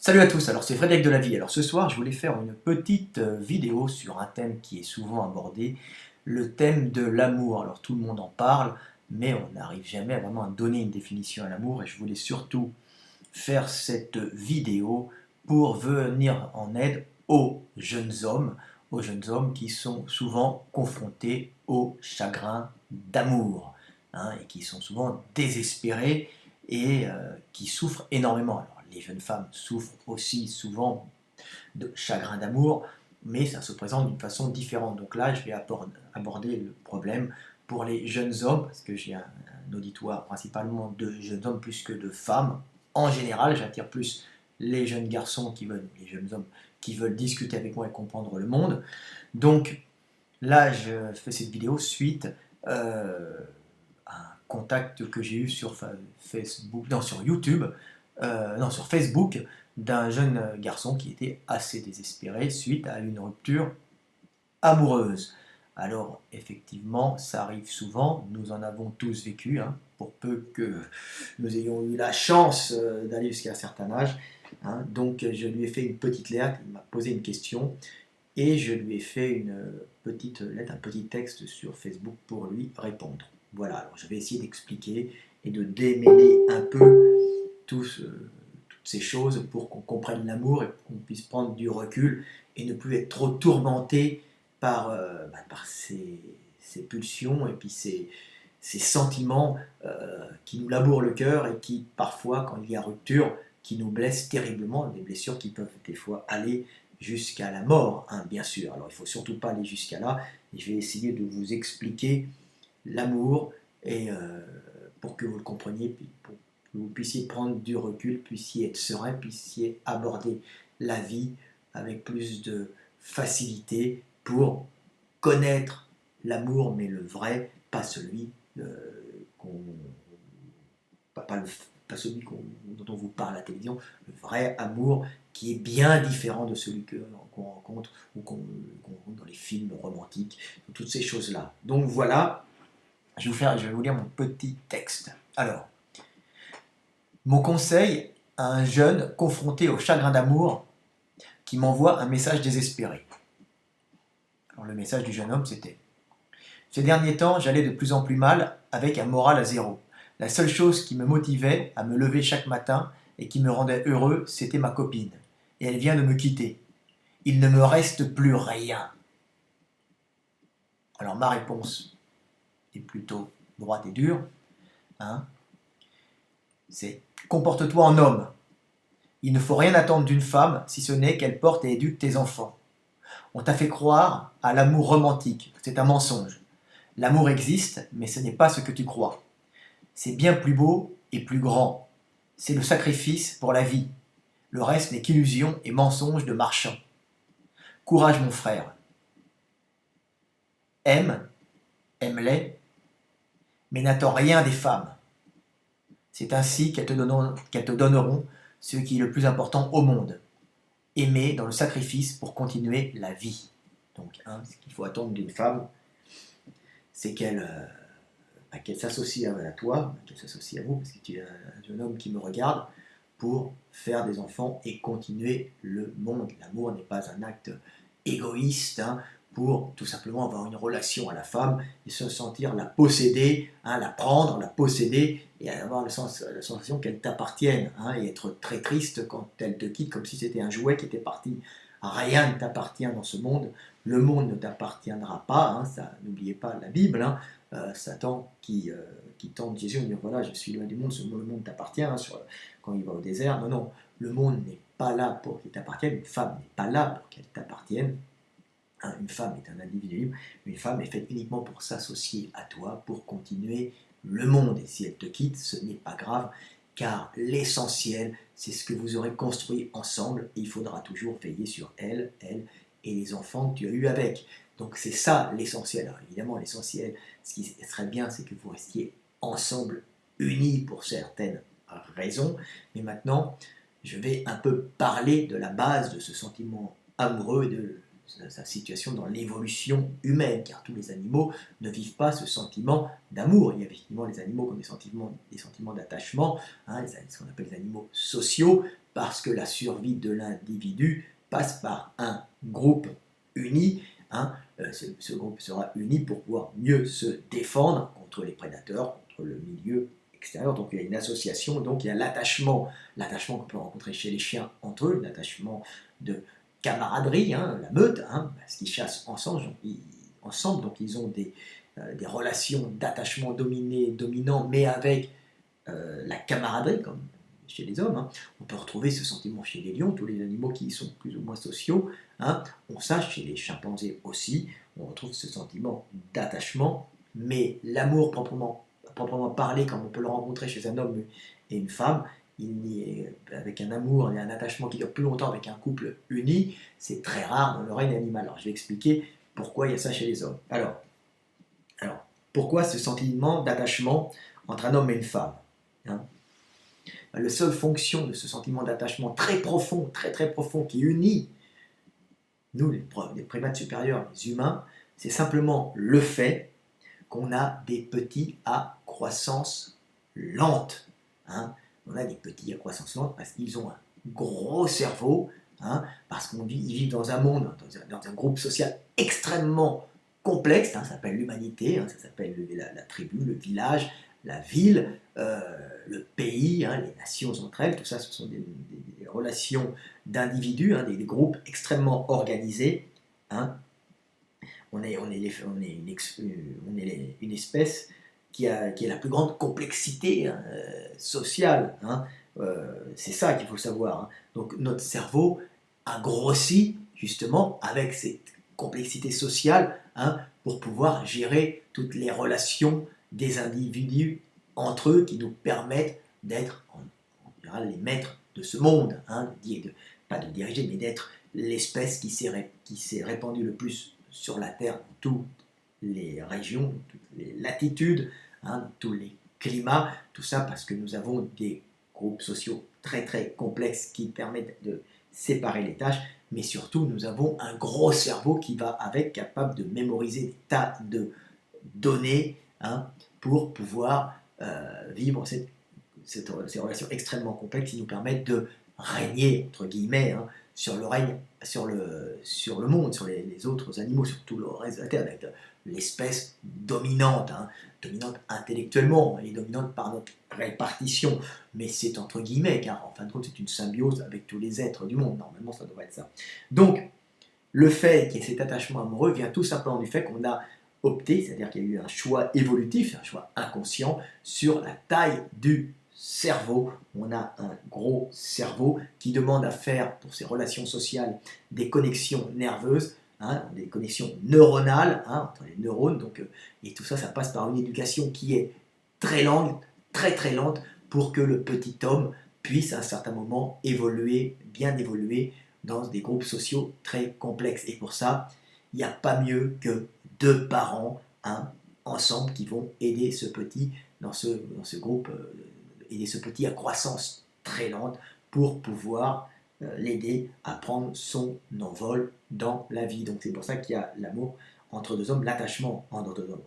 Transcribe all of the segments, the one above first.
Salut à tous, alors c'est Frédéric de la Vie. Alors ce soir, je voulais faire une petite vidéo sur un thème qui est souvent abordé, le thème de l'amour. Alors tout le monde en parle, mais on n'arrive jamais vraiment à donner une définition à l'amour et je voulais surtout faire cette vidéo pour venir en aide aux jeunes hommes qui sont souvent confrontés au chagrin d'amour, et qui sont souvent désespérés et qui souffrent énormément. Alors, les jeunes femmes souffrent aussi souvent de chagrin d'amour, mais ça se présente d'une façon différente. Donc là, je vais aborder le problème pour les jeunes hommes, parce que j'ai un auditoire principalement de jeunes hommes plus que de femmes. En général, j'attire plus les jeunes garçons les jeunes hommes qui veulent discuter avec moi et comprendre le monde. Donc là, je fais cette vidéo suite à un contact que j'ai eu sur Facebook, non, sur YouTube, non, sur Facebook, d'un jeune garçon qui était assez désespéré suite à une rupture amoureuse. Alors, effectivement, ça arrive souvent, nous en avons tous vécu, pour peu que nous ayons eu la chance d'aller jusqu'à un certain âge. Donc, je lui ai fait une petite lettre, il m'a posé une question, et je lui ai fait une petite lettre, un petit texte sur Facebook pour lui répondre. Voilà, alors je vais essayer d'expliquer et de démêler un peu toutes ces choses pour qu'on comprenne l'amour et qu'on puisse prendre du recul et ne plus être trop tourmenté par ces pulsions et puis ces sentiments qui nous labourent le cœur et qui parfois, quand il y a rupture, qui nous blessent terriblement, des blessures qui peuvent des fois aller jusqu'à la mort, bien sûr. Alors il ne faut surtout pas aller jusqu'à là, et je vais essayer de vous expliquer l'amour et pour que vous le compreniez, puis pour que vous puissiez prendre du recul, puissiez être serein, puissiez aborder la vie avec plus de facilité pour connaître l'amour, mais le vrai, pas celui qu'on pas, le, pas celui dont on vous parle à la télévision, le vrai amour qui est bien différent de celui qu'on rencontre ou qu'on rencontre dans les films romantiques, toutes ces choses-là. Donc voilà, je vais vous lire mon petit texte. Alors, mon conseil à un jeune confronté au chagrin d'amour qui m'envoie un message désespéré. Alors, le message du jeune homme, c'était: ces derniers temps, j'allais de plus en plus mal, avec un moral à zéro. La seule chose qui me motivait à me lever chaque matin et qui me rendait heureux, c'était ma copine. Et elle vient de me quitter. Il ne me reste plus rien. Alors ma réponse est plutôt droite et dure. C'est: comporte-toi en homme. Il ne faut rien attendre d'une femme, si ce n'est qu'elle porte et éduque tes enfants. On t'a fait croire à l'amour romantique. C'est un mensonge. L'amour existe, mais ce n'est pas ce que tu crois. C'est bien plus beau et plus grand. C'est le sacrifice pour la vie. Le reste n'est qu'illusion et mensonge de marchand. Courage mon frère. Aime, aime-les, mais n'attends rien des femmes. C'est ainsi qu'elles te donneront ce qui est le plus important au monde. Aimer dans le sacrifice pour continuer la vie. Donc, ce qu'il faut attendre d'une femme, c'est qu'elle s'associe à toi, qu'elle s'associe à vous, parce que tu es un jeune homme qui me regarde, pour faire des enfants et continuer le monde. L'amour n'est pas un acte égoïste, pour tout simplement avoir une relation à la femme et se sentir la posséder, la prendre, la posséder et avoir la sensation qu'elle t'appartienne, et être très triste quand elle te quitte comme si c'était un jouet qui était parti. Rien ne t'appartient dans ce monde, le monde ne t'appartiendra pas, ça, n'oubliez pas la Bible, Satan qui tente Jésus en disant voilà, je suis loin du monde, le monde t'appartient, quand il va au désert. Non, non, le monde n'est pas là pour qu'il t'appartienne, une femme n'est pas là pour qu'elle t'appartienne. Une femme est un individu libre, une femme est faite uniquement pour s'associer à toi, pour continuer le monde. Et si elle te quitte, ce n'est pas grave, car l'essentiel, c'est ce que vous aurez construit ensemble, et il faudra toujours veiller sur elle et les enfants que tu as eus avec. Donc c'est ça l'essentiel. Alors évidemment, l'essentiel, ce qui serait bien, c'est que vous restiez ensemble, unis pour certaines raisons. Mais maintenant, je vais un peu parler de la base de ce sentiment amoureux et de sa situation dans l'évolution humaine, car tous les animaux ne vivent pas ce sentiment d'amour. Il y a effectivement les animaux qui ont des sentiments d'attachement, ce qu'on appelle les animaux sociaux, parce que la survie de l'individu passe par un groupe uni. Hein. Ce groupe sera uni pour pouvoir mieux se défendre contre les prédateurs, contre le milieu extérieur. Donc il y a une association, donc il y a l'attachement qu'on peut rencontrer chez les chiens entre eux, l'attachement de camaraderie, hein, la meute, hein, parce qu'ils chassent ensemble, donc ils ont des relations d'attachement dominant, mais avec la camaraderie, comme chez les hommes. Hein. On peut retrouver ce sentiment chez les lions, tous les animaux qui sont plus ou moins sociaux. Hein. On sache chez les chimpanzés aussi, on retrouve ce sentiment d'attachement, mais l'amour proprement parlé, comme on peut le rencontrer chez un homme et une femme, avec un amour et un attachement qui dure plus longtemps avec un couple uni, c'est très rare dans le règne animal. Alors je vais expliquer pourquoi il y a ça chez les hommes. Alors pourquoi ce sentiment d'attachement entre un homme et une femme, hein? La seule fonction de ce sentiment d'attachement très profond, très profond, qui unit nous, les primates supérieurs, les humains, c'est simplement le fait qu'on a des petits à croissance lente. Hein. On a des petits à croissance lente parce qu'ils ont un gros cerveau, hein, parce qu'ils vivent dans un monde, dans un groupe social extrêmement complexe, hein, ça s'appelle l'humanité, hein, ça s'appelle la tribu, le village, la ville, le pays, hein, les nations entre elles, tout ça, ce sont des relations d'individus, hein, des groupes extrêmement organisés. Hein. On est une espèce qui a la plus grande complexité, hein, sociale. Hein. C'est ça qu'il faut savoir. Hein. Donc notre cerveau a grossi justement avec cette complexité sociale, hein, pour pouvoir gérer toutes les relations des individus entre eux qui nous permettent d'être en général les maîtres de ce monde, hein, pas de diriger, mais d'être l'espèce qui s'est répandue le plus sur la Terre, dans toutes les régions, toutes les latitudes, hein, tous les climats, tout ça parce que nous avons des groupes sociaux très complexes qui permettent de séparer les tâches, mais surtout nous avons un gros cerveau qui va avec, capable de mémoriser des tas de données, hein, pour pouvoir vivre ces relations extrêmement complexes qui nous permettent de régner, entre guillemets, hein, sur le monde, sur les autres animaux, sur tout le reste de la Terre, d'être l'espèce dominante, hein, dominante intellectuellement et dominante par notre répartition, mais c'est entre guillemets, car en fin de compte c'est une symbiose avec tous les êtres du monde, normalement ça devrait être ça. Donc, le fait qu'il y ait cet attachement amoureux vient tout simplement du fait qu'on a opté, c'est-à-dire qu'il y a eu un choix évolutif, un choix inconscient, sur la taille du cerveau. On a un gros cerveau qui demande à faire, pour ses relations sociales, des connexions nerveuses, hein, des connexions neuronales, hein, entre les neurones, donc, et tout ça, ça passe par une éducation qui est très lente, très lente, pour que le petit homme puisse à un certain moment évoluer, bien évoluer, dans des groupes sociaux très complexes. Et pour ça, il n'y a pas mieux que deux parents, hein, ensemble, qui vont aider ce petit dans ce groupe, aider ce petit à croissance très lente pour pouvoir l'aider à prendre son envol dans la vie. Donc c'est pour ça qu'il y a l'amour entre deux hommes, l'attachement entre deux hommes,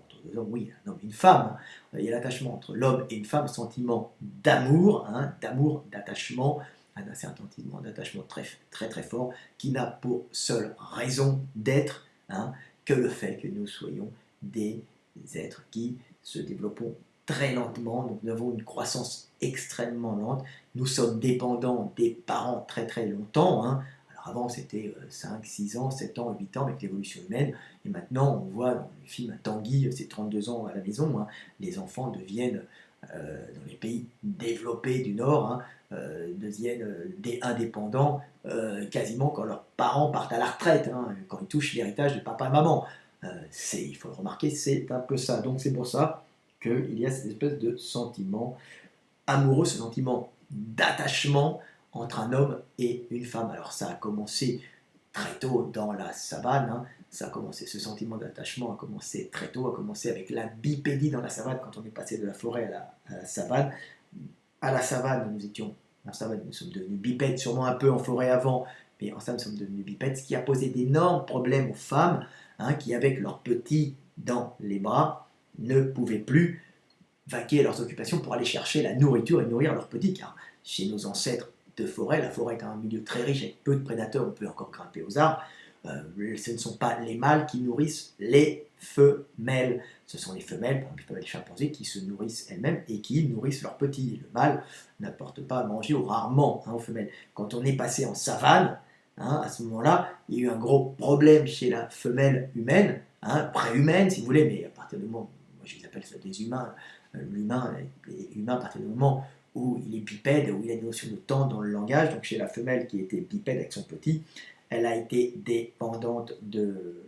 oui, un homme et une femme. Hein. Il y a l'attachement entre l'homme et une femme, sentiment d'amour, hein, d'attachement, un sentiment d'attachement très fort, qui n'a pour seule raison d'être, hein, que le fait que nous soyons des êtres qui se développons très lentement, donc nous avons une croissance extrêmement lente, nous sommes dépendants des parents très longtemps, hein. Alors avant c'était 5, 6 ans, 7 ans, 8 ans avec l'évolution humaine, et maintenant on voit dans le film Tanguy, c'est 32 ans à la maison, hein, les enfants deviennent, dans les pays développés du Nord, hein, deviennent indépendants quasiment quand leurs parents partent à la retraite, hein, quand ils touchent l'héritage de papa et maman. Il faut le remarquer, c'est un peu ça. Donc c'est pour ça qu'il y a cette espèce de sentiment amoureux, ce sentiment d'attachement entre un homme et une femme. Alors ça a commencé très tôt dans la savane, hein. Ça a commencé, ce sentiment d'attachement a commencé très tôt, a commencé avec la bipédie dans la savane, quand on est passé de la forêt à la savane. À la savane, en savane, nous sommes devenus bipèdes, sûrement un peu en forêt avant, mais en savane, nous sommes devenus bipèdes, ce qui a posé d'énormes problèmes aux femmes, hein, qui, avec leurs petits dans les bras, ne pouvaient plus vaquer à leurs occupations pour aller chercher la nourriture et nourrir leurs petits, car chez nos ancêtres de forêt. La forêt est un milieu très riche avec peu de prédateurs, on peut encore grimper aux arbres. Ce ne sont pas les mâles qui nourrissent les femelles. Ce sont les femelles, par exemple les chimpanzés, qui se nourrissent elles-mêmes et qui nourrissent leurs petits. Le mâle n'apporte pas à manger ou rarement aux femelles. Quand on est passé en savane, à ce moment-là, il y a eu un gros problème chez la femelle humaine, pré-humaine si vous voulez, mais à partir du moment, moi je les appelle ça des humains, l'humain est humain à partir du moment où il est bipède, où il a une notion de temps dans le langage. Donc chez la femelle qui était bipède avec son petit, elle a été dépendante de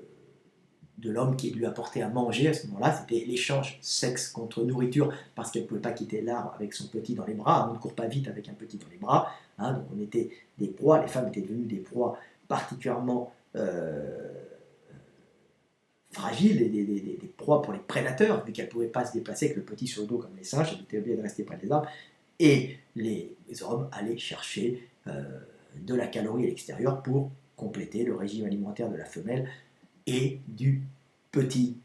l'homme qui lui apportait à manger à ce moment-là. C'était l'échange sexe contre nourriture, parce qu'elle ne pouvait pas quitter l'arbre avec son petit dans les bras. On ne court pas vite avec un petit dans les bras. Donc on était des proies, les femmes étaient devenues des proies particulièrement fragiles, des proies pour les prédateurs, vu qu'elles ne pouvaient pas se déplacer avec le petit sur le dos comme les singes, elles étaient obligées de rester près des arbres. Et les hommes allaient chercher de la calorie à l'extérieur pour compléter le régime alimentaire de la femelle et du petit.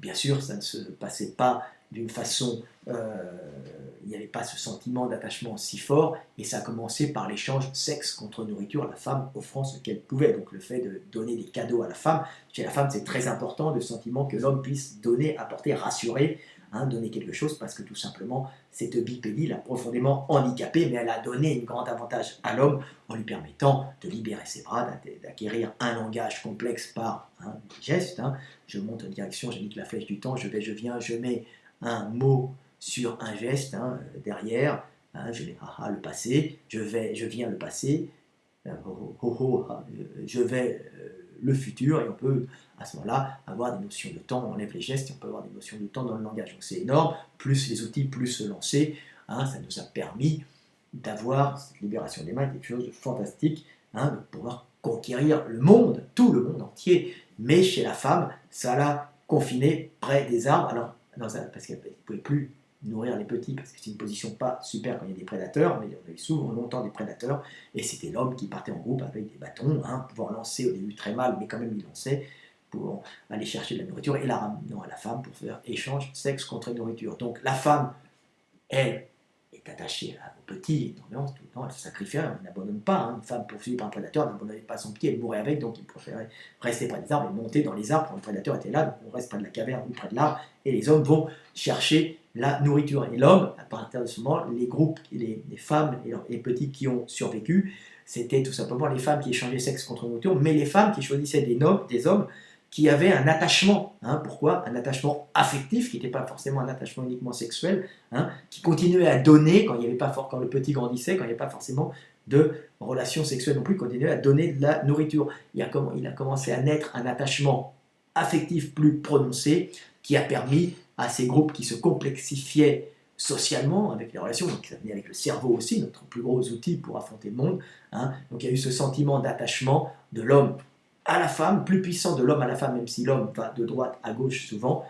Bien sûr, ça ne se passait pas d'une façon... il n'y avait pas ce sentiment d'attachement si fort, et ça a commencé par l'échange sexe contre nourriture, la femme offrant ce qu'elle pouvait. Donc le fait de donner des cadeaux à la femme, chez la femme c'est très important, le sentiment que l'homme puisse donner, apporter, rassurer, donner quelque chose, parce que tout simplement cette bipédie l'a profondément handicapée, mais elle a donné un grand avantage à l'homme en lui permettant de libérer ses bras, d'acquérir un langage complexe par des gestes. Je monte en direction, j'indique la flèche du temps, je vais, je viens, je mets un mot sur un geste derrière, je mets le passé, je vais, je viens le passé, je vais le futur, et on peut à ce moment-là avoir des notions de temps, on enlève les gestes, et on peut avoir des notions de temps dans le langage. Donc c'est énorme, plus les outils, plus se lancer, ça nous a permis d'avoir cette libération des mains, quelque chose de fantastique, de pouvoir conquérir le monde, tout le monde entier. Mais chez la femme, ça l'a confinée près des arbres, alors, parce qu'elle ne pouvait plus nourrir les petits, parce que c'est une position pas super quand il y a des prédateurs, mais on a eu souvent longtemps des prédateurs, et c'était l'homme qui partait en groupe avec des bâtons, pouvoir lancer au début très mal, mais quand même il lançait, pour aller chercher de la nourriture, et la ramenant à la femme pour faire échange sexe contre nourriture. Donc la femme, elle, est attachée au petit, énormément, tout le temps, elle se sacrifiait, elle n'abandonne pas. Une femme poursuivie par un prédateur n'abandonnait pas son petit, elle mourait avec, donc il préférait rester près des arbres et monter dans les arbres quand le prédateur était là. Donc on reste près de la caverne ou près de l'arbre, et les hommes vont chercher la nourriture. Et l'homme, à partir de ce moment, les groupes, les femmes et les petits qui ont survécu, c'était tout simplement les femmes qui échangeaient sexe contre nourriture, mais les femmes qui choisissaient des hommes qui avaient un attachement. Pourquoi? Un attachement affectif, qui n'était pas forcément un attachement uniquement sexuel, qui continuait à donner quand il n'y avait pas quand le petit grandissait, quand il n'y avait pas forcément de relations sexuelles non plus, continuait à donner de la nourriture. Il a commencé à naître un attachement affectif plus prononcé, qui a permis à ces groupes qui se complexifiaient socialement avec les relations, donc ça venait avec le cerveau aussi, notre plus gros outil pour affronter le monde. Donc il y a eu ce sentiment d'attachement de l'homme à la femme, plus puissant de l'homme à la femme, même si l'homme va de droite à gauche souvent,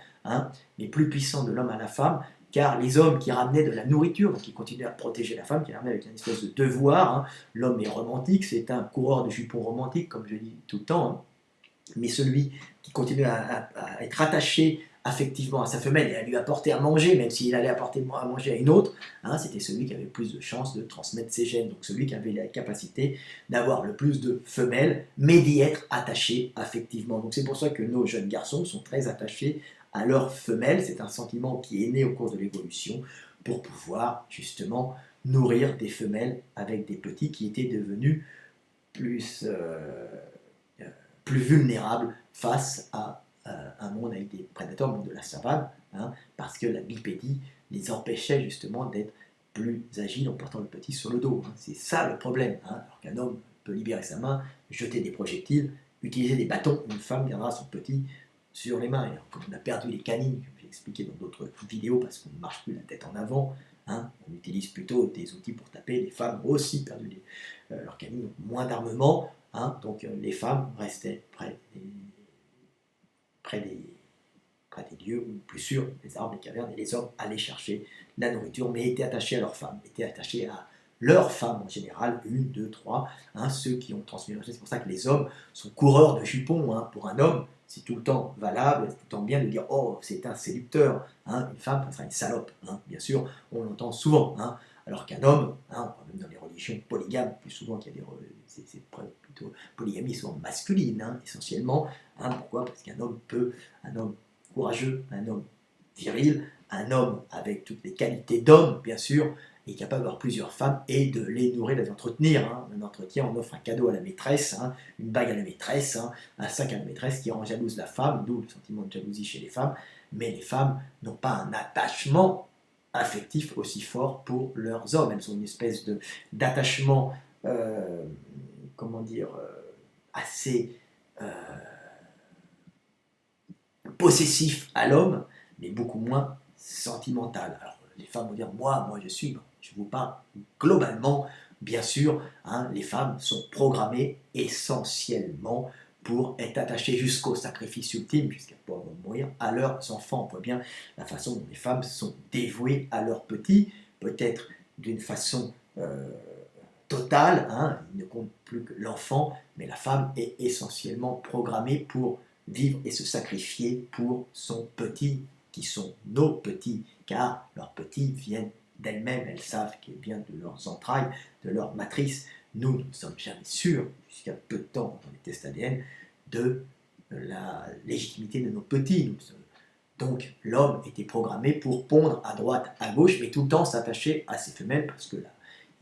mais plus puissant de l'homme à la femme, car les hommes qui ramenaient de la nourriture, donc qui continuaient à protéger la femme, qui la ramenaient avec une espèce de devoir, l'homme est romantique, c'est un coureur de jupons romantique, comme je dis tout le temps, mais celui qui continue à être attaché affectivement à sa femelle et à lui apporter à manger, même s'il allait apporter à manger à une autre, c'était celui qui avait plus de chances de transmettre ses gènes, donc celui qui avait la capacité d'avoir le plus de femelles, mais d'y être attaché affectivement. Donc c'est pour ça que nos jeunes garçons sont très attachés à leurs femelles, c'est un sentiment qui est né au cours de l'évolution, pour pouvoir justement nourrir des femelles avec des petits qui étaient devenus plus vulnérables face à un monde avec des prédateurs, le monde de la savane, parce que la bipédie les empêchait justement d'être plus agiles en portant le petit sur le dos. C'est ça le problème. Alors qu'un homme peut libérer sa main, jeter des projectiles, utiliser des bâtons, une femme gardera son petit sur les mains. Et alors, comme on a perdu les canines, comme j'ai expliqué dans d'autres vidéos, parce qu'on ne marche plus la tête en avant, on utilise plutôt des outils pour taper. Les femmes ont aussi perdu leurs canines, donc moins d'armement, donc les femmes restaient près des lieux plus sûrs, les arbres, les cavernes, et les hommes allaient chercher la nourriture, mais étaient attachés à leurs femmes, étaient attachés à leurs femmes en général, une, deux, trois, ceux qui ont transmis leur gène. C'est pour ça que les hommes sont coureurs de jupons. Pour un homme, c'est tout le temps valable, c'est tout le temps bien de dire « Oh, c'est un séducteur ». Une femme, ça sera une salope, bien sûr, on l'entend souvent. Alors qu'un homme, même dans les religions, religion polygame, plus souvent qu'il y a c'est plutôt polygamie souvent masculine, hein, essentiellement. Hein, pourquoi? Parce qu'un homme un homme courageux, un homme viril, un homme avec toutes les qualités d'homme, bien sûr, est capable d'avoir plusieurs femmes et de les nourrir, de les entretenir. Hein. Un entretien, on offre un cadeau à la maîtresse, hein, une bague à la maîtresse, hein, un sac à la maîtresse qui rend jalouse la femme, d'où le sentiment de jalousie chez les femmes. Mais les femmes n'ont pas un attachement affectif aussi fort pour leurs hommes. Elles ont une espèce d'attachement, comment dire, assez possessif à l'homme, mais beaucoup moins sentimental. Alors, les femmes vont dire, moi je vous parle globalement, bien sûr, hein, les femmes sont programmées essentiellement pour être attachées jusqu'au sacrifice ultime, jusqu'à pouvoir mourir, à leurs enfants. On voit bien la façon dont les femmes sont dévouées à leurs petits, peut-être d'une façon totale, hein, il ne compte plus que l'enfant, mais la femme est essentiellement programmée pour vivre et se sacrifier pour son petit, qui sont nos petits, car leurs petits viennent d'elles-mêmes, elles savent qu'ils viennent de leurs entrailles, de leur matrice. Nous ne sommes jamais sûrs, jusqu'à peu de temps dans les tests ADN, de la légitimité de nos petits. Donc l'homme était programmé pour pondre à droite, à gauche, mais tout le temps s'attacher à ses femelles, parce que là,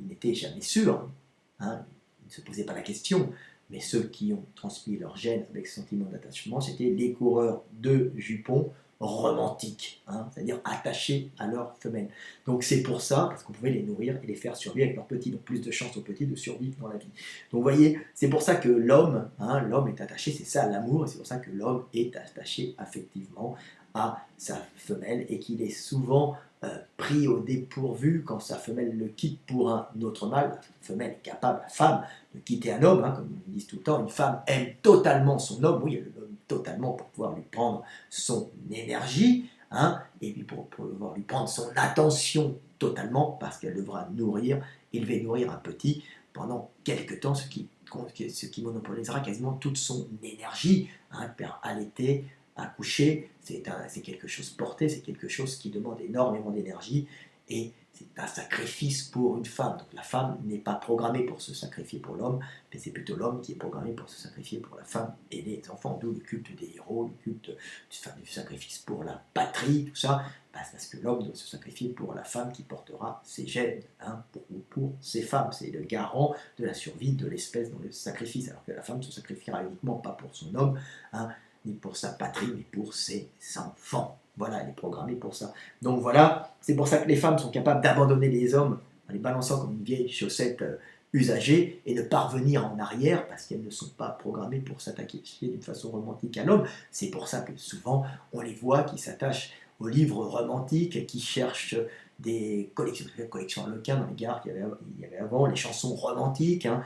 il n'était jamais sûr, hein, il ne se posait pas la question. Mais ceux qui ont transmis leur gène avec ce sentiment d'attachement, c'était les coureurs de jupons romantiques, hein, c'est-à-dire attachés à leurs femelles. Donc c'est pour ça, parce qu'on pouvait les nourrir et les faire survivre avec leurs petits, donc plus de chances aux petits de survivre dans la vie. Donc vous voyez, c'est pour ça que l'homme, hein, l'homme est attaché, c'est ça l'amour, et c'est pour ça que l'homme est attaché affectivement à sa femelle et qu'il est souvent pris au dépourvu quand sa femelle le quitte pour un autre mâle. La femelle est capable, la femme, de quitter un homme, hein, comme ils disent tout le temps. Une femme aime totalement son homme, oui, elle l'aime totalement pour pouvoir lui prendre son énergie, hein, et puis pour pouvoir lui prendre son attention totalement, parce qu'elle devra élever, nourrir un petit pendant quelque temps, ce qui monopolisera quasiment toute son énergie, hein, allaiter, accoucher, c'est quelque chose porté, c'est quelque chose qui demande énormément d'énergie et c'est un sacrifice pour une femme. Donc la femme n'est pas programmée pour se sacrifier pour l'homme, mais c'est plutôt l'homme qui est programmé pour se sacrifier pour la femme et les enfants, d'où le culte des héros, le culte du sacrifice pour la patrie, tout ça, parce que l'homme doit se sacrifier pour la femme qui portera ses gènes, hein, pour ses femmes. C'est le garant de la survie de l'espèce dans le sacrifice, alors que la femme se sacrifiera uniquement pas pour son homme, hein, ni pour sa patrie, mais pour ses enfants. Voilà, elle est programmée pour ça. Donc voilà, c'est pour ça que les femmes sont capables d'abandonner les hommes en les balançant comme une vieille chaussette usagée et de parvenir en arrière parce qu'elles ne sont pas programmées pour s'attaquer d'une façon romantique à l'homme. C'est pour ça que souvent on les voit qui s'attachent aux livres romantiques, qui cherchent des collections Harlequin dans les gares qu'il y avait avant, les chansons romantiques, hein,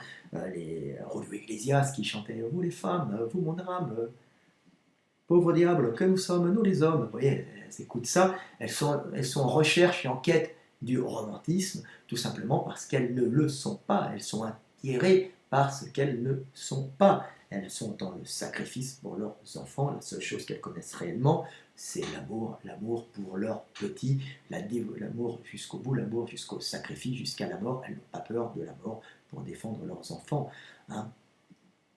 les Julio Iglesias qui chantaient « Vous les femmes, vous mon âme ». Pauvre diable, que nous sommes, nous les hommes. Vous voyez, elles écoutent ça, elles sont en recherche et en quête du romantisme, tout simplement parce qu'elles ne le sont pas. Elles sont attirées par ce qu'elles ne sont pas. Elles sont dans le sacrifice pour leurs enfants. La seule chose qu'elles connaissent réellement, c'est l'amour pour leurs petits, l'amour jusqu'au bout, l'amour jusqu'au sacrifice, jusqu'à la mort. Elles n'ont pas peur de la mort pour défendre leurs enfants. Hein.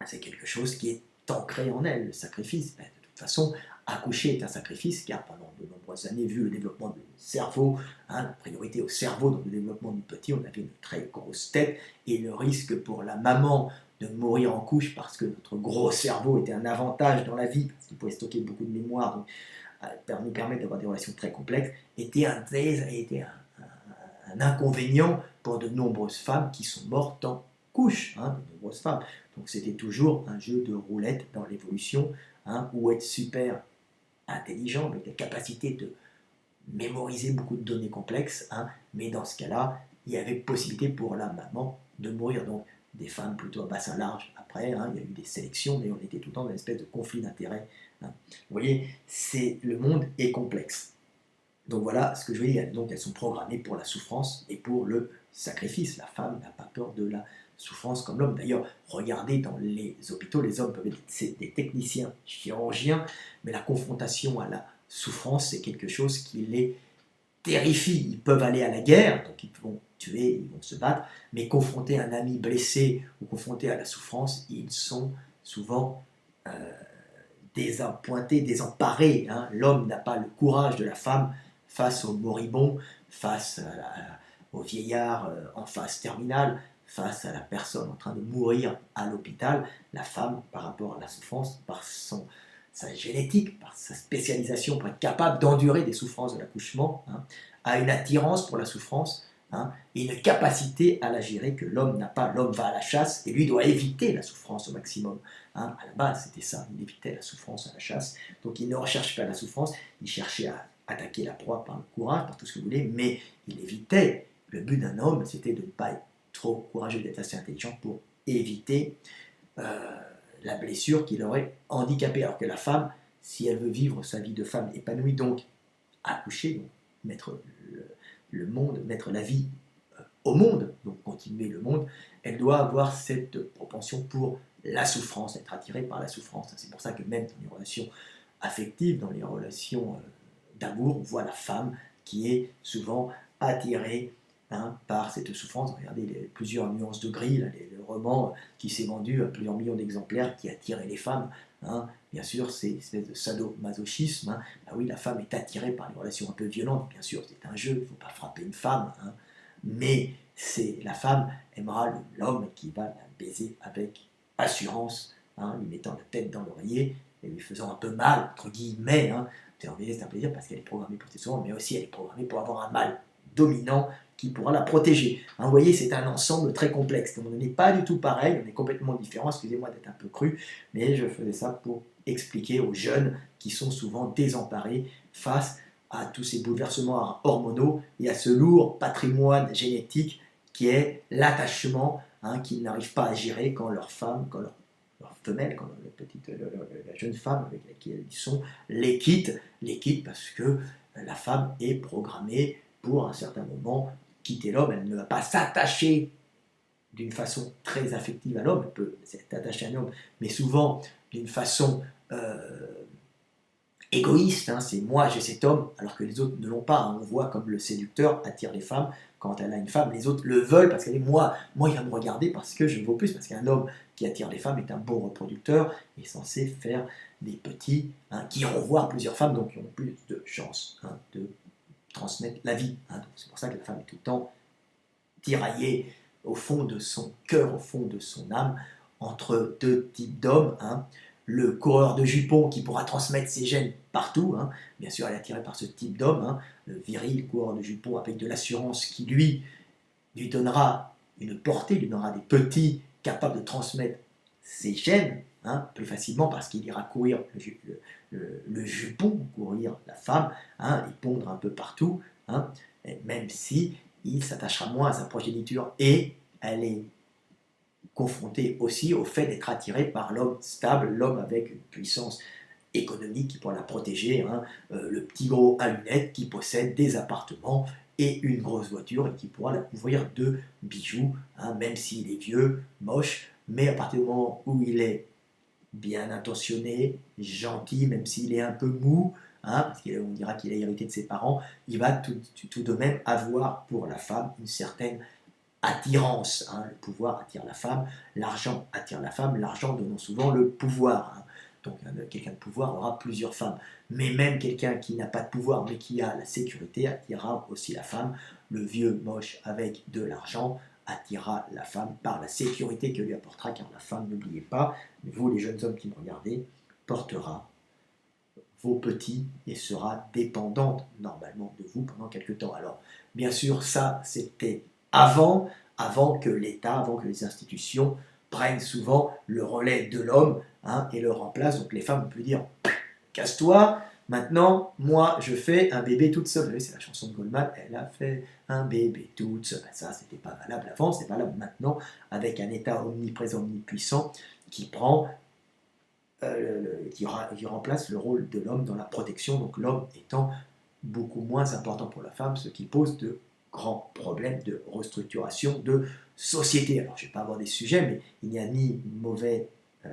C'est quelque chose qui est ancré en elles, le sacrifice. De toute façon, accoucher est un sacrifice, car pendant de nombreuses années, vu le développement du cerveau, hein, la priorité au cerveau dans le développement du petit, on avait une très grosse tête, et le risque pour la maman de mourir en couche parce que notre gros cerveau était un avantage dans la vie, parce qu'il pouvait stocker beaucoup de mémoire, donc, nous permettre d'avoir des relations très complexes, était un inconvénient pour de nombreuses femmes qui sont mortes en couche, hein, de nombreuses femmes. Donc c'était toujours un jeu de roulette dans l'évolution, hein, ou être super intelligent, avec la capacité de mémoriser beaucoup de données complexes, hein, mais dans ce cas-là, il y avait possibilité pour la maman de mourir. Donc des femmes plutôt à bassin large après, hein, il y a eu des sélections, mais on était tout le temps dans une espèce de conflit d'intérêts. Hein. Vous voyez, le monde est complexe. Donc voilà ce que je veux dire. Donc elles sont programmées pour la souffrance et pour le sacrifice. La femme n'a pas peur de la souffrance comme l'homme. D'ailleurs, regardez dans les hôpitaux, les hommes peuvent être des techniciens chirurgiens, mais la confrontation à la souffrance, c'est quelque chose qui les terrifie. Ils peuvent aller à la guerre, donc ils vont tuer, ils vont se battre, mais confrontés à un ami blessé ou confrontés à la souffrance, ils sont souvent désappointés, désemparés. Hein. L'homme n'a pas le courage de la femme face au moribond, face au vieillard en phase terminale, face à la personne en train de mourir à l'hôpital. La femme, par rapport à la souffrance, par sa génétique, par sa spécialisation, pour être capable d'endurer des souffrances de l'accouchement, hein, a une attirance pour la souffrance, hein, et une capacité à la gérer que l'homme n'a pas. L'homme va à la chasse et lui doit éviter la souffrance au maximum. Hein. À la base, c'était ça, il évitait la souffrance à la chasse. Donc il ne recherche pas la souffrance, il cherchait à attaquer la proie par le courage, par tout ce que vous voulez, mais il évitait. Le but d'un homme, c'était de ne pas être trop courageux, d'être assez intelligent pour éviter la blessure qui l'aurait handicapé. Alors que la femme, si elle veut vivre sa vie de femme épanouie, donc accoucher, donc mettre le monde, mettre la vie au monde, donc continuer le monde, elle doit avoir cette propension pour la souffrance, être attirée par la souffrance. C'est pour ça que même dans les relations affectives, dans les relations d'amour, on voit la femme qui est souvent attirée, hein, par cette souffrance. Regardez plusieurs nuances de gris, là, le roman qui s'est vendu à plusieurs millions d'exemplaires, qui attirait les femmes. Hein. Bien sûr, c'est une espèce de sadomasochisme. Hein. Ah oui, la femme est attirée par les relations un peu violentes. Bien sûr, c'est un jeu, il ne faut pas frapper une femme. Hein. Mais la femme aimera l'homme qui va la baiser avec assurance, hein, lui mettant la tête dans l'oreiller et lui faisant un peu mal, entre guillemets. Hein. C'est un plaisir parce qu'elle est programmée pour tes soins, mais aussi elle est programmée pour avoir un mâle dominant qui pourra la protéger. Hein, vous voyez, c'est un ensemble très complexe. On n'est pas du tout pareil, on est complètement différents. Excusez-moi d'être un peu cru, mais je faisais ça pour expliquer aux jeunes qui sont souvent désemparés face à tous ces bouleversements hormonaux et à ce lourd patrimoine génétique qui est l'attachement, hein, qu'ils n'arrivent pas à gérer quand leur femme, quand leur femelle, quand la jeune femme avec laquelle ils sont, les quitte parce que la femme est programmée pour un certain moment quitter l'homme. Elle ne va pas s'attacher d'une façon très affective à l'homme, elle peut s'attacher à un homme, mais souvent d'une façon égoïste, hein, c'est moi j'ai cet homme alors que les autres ne l'ont pas. Hein. On voit comme le séducteur attire les femmes, quand elle a une femme, les autres le veulent parce qu'elle est moi il va me regarder parce que je vaux plus, parce qu'un homme qui attire les femmes est un bon reproducteur, est censé faire des petits, hein, qui iront voir plusieurs femmes, donc qui ont plus de chances, hein, de transmettre la vie. Hein. C'est pour ça que la femme est tout le temps tiraillée au fond de son cœur, au fond de son âme, entre deux types d'hommes. Hein. Le coureur de jupons qui pourra transmettre ses gènes partout. Hein. Bien sûr, elle est attirée par ce type d'homme, hein. Le viril coureur de jupons avec de l'assurance qui, lui donnera une portée, lui donnera des petits capables de transmettre ses gènes, hein, plus facilement parce qu'il ira courir le jupon, courir la femme, hein, et pondre un peu partout, hein, même si il s'attachera moins à sa progéniture et elle est confrontée aussi au fait d'être attirée par l'homme stable, l'homme avec une puissance économique qui pourra la protéger, hein, le petit gros à lunettes qui possède des appartements et une grosse voiture et qui pourra la couvrir de bijoux, hein, même s'il est vieux, moche, mais à partir du moment où il est bien intentionné, gentil, même s'il est un peu mou, hein, parce qu'on dira qu'il a hérité de ses parents, il va tout de même avoir pour la femme une certaine attirance. Hein. Le pouvoir attire la femme, l'argent attire la femme, l'argent donnant souvent le pouvoir. Hein. Donc quelqu'un de pouvoir aura plusieurs femmes. Mais même quelqu'un qui n'a pas de pouvoir mais qui a la sécurité attirera aussi la femme. Le vieux moche avec de l'argent attirera la femme par la sécurité que lui apportera, car la femme, n'oubliez pas, vous les jeunes hommes qui me regardez, portera vos petits et sera dépendante normalement de vous pendant quelque temps. Alors bien sûr ça c'était avant que l'État, avant que les institutions prennent souvent le relais de l'homme, hein, et le remplacent. Donc les femmes ont pu dire « casse-toi, maintenant, moi, je fais un bébé toute seule ». Vous savez, c'est la chanson de Goldman, elle a fait un bébé toute seule. Ben, ça, c'était pas valable avant, c'est valable maintenant, avec un État omniprésent, omnipuissant, qui prend, qui remplace le rôle de l'homme dans la protection, donc l'homme étant beaucoup moins important pour la femme, ce qui pose de grands problèmes de restructuration de société. Alors, je ne vais pas avoir des sujets, mais il n'y a ni mauvais,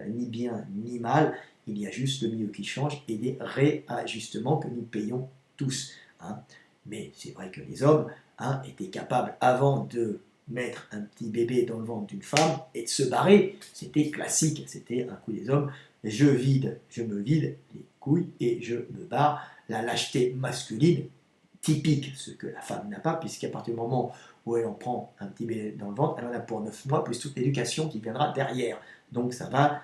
ni bien, ni mal. Il y a juste le milieu qui change et des réajustements que nous payons tous. Hein. Mais c'est vrai que les hommes hein, était capable, avant de mettre un petit bébé dans le ventre d'une femme et de se barrer, c'était classique, c'était un coup des hommes, je me vide les couilles et je me barre, la lâcheté masculine, typique, ce que la femme n'a pas, puisqu'à partir du moment où elle en prend un petit bébé dans le ventre, elle en a pour 9 mois, plus toute l'éducation qui viendra derrière. Donc ça va,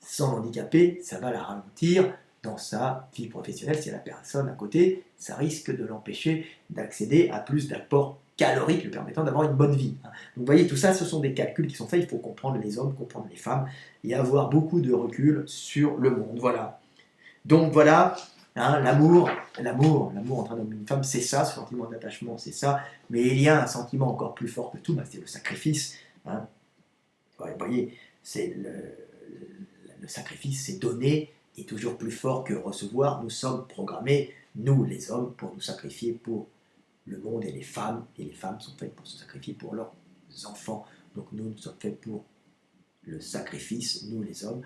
sans l'handicaper, ça va la ralentir dans sa vie professionnelle. Si elle a personne à côté, ça risque de l'empêcher d'accéder à plus d'apports caloriques lui permettant d'avoir une bonne vie. Donc vous voyez, tout ça, ce sont des calculs qui sont faits. Il faut comprendre les hommes, comprendre les femmes et avoir beaucoup de recul sur le monde. Voilà. Donc voilà, hein, l'amour entre un homme et une femme, c'est ça, ce sentiment d'attachement, c'est ça. Mais il y a un sentiment encore plus fort que tout, bah, c'est le sacrifice. Hein. Ouais, vous voyez, c'est le sacrifice, c'est donner, est toujours plus fort que recevoir. Nous sommes programmés, nous les hommes, pour nous sacrifier pour le monde et les femmes sont faites pour se sacrifier pour leurs enfants. Donc nous sommes faits pour le sacrifice, nous les hommes.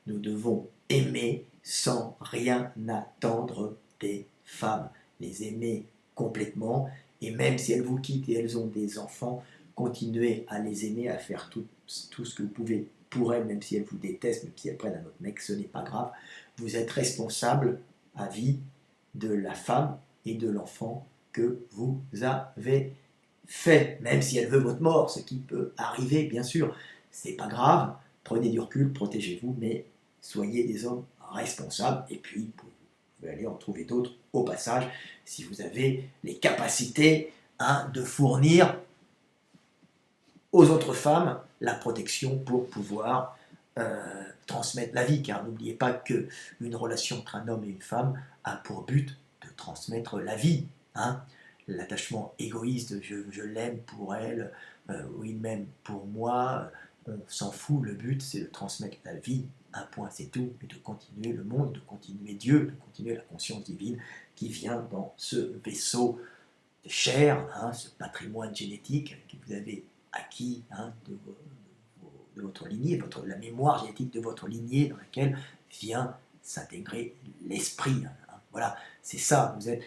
Nous devons aimer sans rien attendre des femmes, les aimer complètement, et même si elles vous quittent et elles ont des enfants, continuez à les aimer, à faire tout ce que vous pouvez pour elles, même si elles vous détestent, même si elles prennent un autre mec, ce n'est pas grave. Vous êtes responsable à vie de la femme et de l'enfant que vous avez fait, même si elle veut votre mort, ce qui peut arriver, bien sûr, c'est pas grave, prenez du recul, protégez-vous, mais soyez des hommes responsables, et puis vous pouvez aller en trouver d'autres au passage, si vous avez les capacités, hein, de fournir aux autres femmes la protection pour pouvoir transmettre la vie, car n'oubliez pas qu'une relation entre un homme et une femme a pour but de transmettre la vie. Hein. L'attachement égoïste, je l'aime pour elle, ou il m'aime pour moi, on s'en fout, le but c'est de transmettre la vie, un point c'est tout, et de continuer le monde, de continuer Dieu, de continuer la conscience divine qui vient dans ce vaisseau de chair, hein, ce patrimoine génétique que vous avez acquis, hein, de votre lignée, la mémoire génétique de votre lignée dans laquelle vient s'intégrer l'esprit. Hein. Voilà, c'est ça, vous êtes.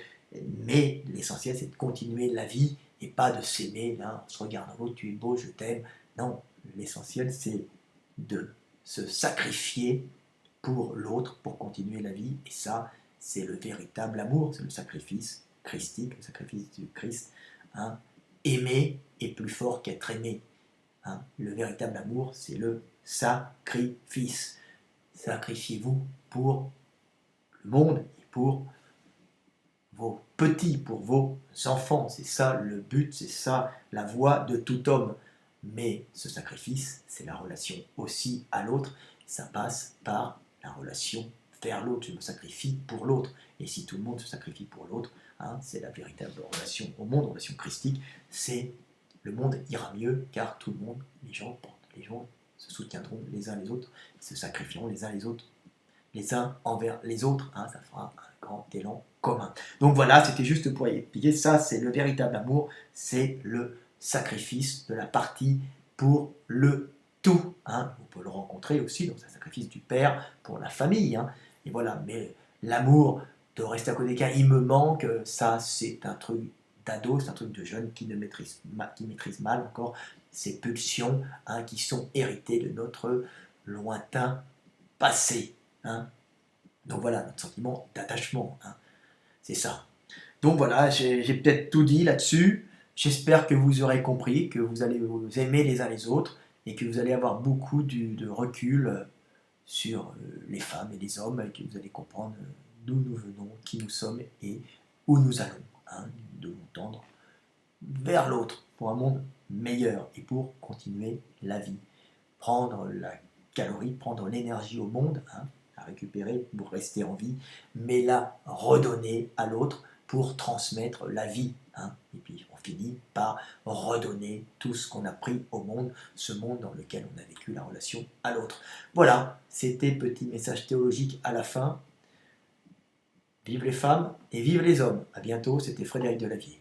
Mais l'essentiel c'est de continuer la vie et pas de s'aimer, là, on se regarde en haut, tu es beau, je t'aime. Non, l'essentiel c'est de se sacrifier pour l'autre, pour continuer la vie, et ça, c'est le véritable amour, c'est le sacrifice christique, le sacrifice du Christ. Hein. Aimer est plus fort qu'être aimé. Hein. Le véritable amour, c'est le sacrifice. Sacrifiez-vous pour le monde et pour vos petits, pour vos enfants. C'est ça le but, c'est ça la voie de tout homme. Mais ce sacrifice, c'est la relation aussi à l'autre. Ça passe par la relation vers l'autre. Je me sacrifie pour l'autre. Et si tout le monde se sacrifie pour l'autre, hein, c'est la véritable relation au monde, relation christique. C'est le monde ira mieux car tout le monde, les gens se soutiendront les uns les autres, se sacrifieront les uns les uns envers les autres. Hein, ça fera un grand élan commun. Donc voilà, c'était juste pour expliquer. Ça, c'est le véritable amour, c'est le sacrifice de la partie pour le tout. Hein. On peut le rencontrer aussi dans un sacrifice du père pour la famille. Hein. Et voilà, mais l'amour de rester à côté quelqu'un, il me manque, ça c'est un truc d'ado, c'est un truc de jeune qui maîtrise mal encore ces pulsions, hein, qui sont héritées de notre lointain passé. Hein. Donc voilà, notre sentiment d'attachement. Hein. C'est ça. Donc voilà, j'ai peut-être tout dit là-dessus. J'espère que vous aurez compris, que vous allez vous aimer les uns les autres et que vous allez avoir beaucoup de recul sur les femmes et les hommes et que vous allez comprendre d'où nous venons, qui nous sommes et où nous allons. Hein. Nous devons tendre vers l'autre pour un monde meilleur et pour continuer la vie. Prendre la calorie, prendre l'énergie au monde, hein, à récupérer pour rester en vie, mais la redonner à l'autre pour transmettre la vie. Hein. Et puis on finit par redonner tout ce qu'on a pris au monde, ce monde dans lequel on a vécu la relation à l'autre. Voilà, c'était petit message théologique à la fin. Vive les femmes et vive les hommes. À bientôt, c'était Frédéric Delavier.